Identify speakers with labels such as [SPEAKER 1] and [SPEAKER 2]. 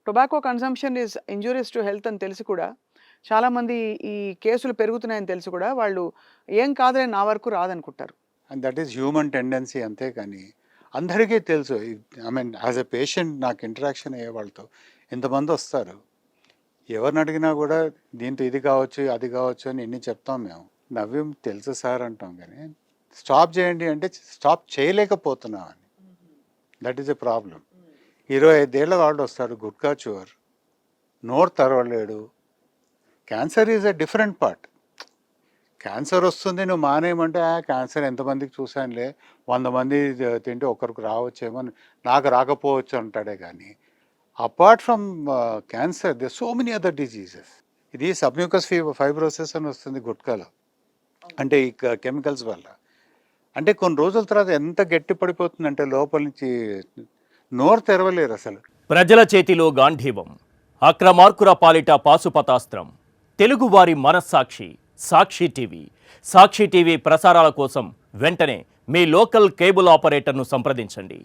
[SPEAKER 1] Tobacco consumption is injurious to health అని తెలిసి కూడా చాలామంది ఈ కేసులు పెరుగుతున్నాయని తెలిసి కూడా వాళ్ళు ఏం కాదులే నా వరకు రాదనుకుంటారు.
[SPEAKER 2] And that is human tendency అంతే. కానీ అందరికీ తెలుసు. I mean as a patient నాకు ఇంటరాక్షన్ అయ్యే వాళ్ళతో ఇంతమంది వస్తారు. ఎవరిని అడిగినా కూడా దీంతో ఇది కావచ్చు అది కావచ్చు అని ఎన్ని చెప్తాం మేము. నవ్వి తెలుసు సార్ అంటాం, కానీ స్టాప్ చేయండి అంటే స్టాప్ చేయలేకపోతున్నాం అని. That is a problem. 25 ఏళ్ళ వాళ్ళు వస్తారు, గుట్కా చూర్, నోరు తెరవలేడు. Cancer is a different part. Cancer వస్తుంది నువ్వు మానేయమంటే క్యాన్సర్ ఎంతమందికి చూశానులే, 100 మంది తింటే ఒకరికి రావచ్చేమో, నాకు రాకపోవచ్చు అంటాడే. కానీ apart from cancer they so many other diseases. ఇది సబ్మ్యూకస్ ఫైబ్రోసిస్ అని వస్తుంది గుట్కాలో, అంటే ఈ కెమికల్స్ వల్ల. అంటే కొన్ని రోజుల తర్వాత ఎంత గట్టి పడిపోతుందంటే లోపల నుంచి నోరు తెరవలేరు అసలు.
[SPEAKER 3] ప్రజల చేతిలో గాంధీవం, అక్రమార్కుల పాలిట పాశుపతాస్త్రం. తెలుగువారి మనస్సాక్షి సాక్షి టీవీ. సాక్షి టీవీ ప్రసారాల కోసం వెంటనే మీ లోకల్ కేబుల్ ఆపరేటర్ను సంప్రదించండి.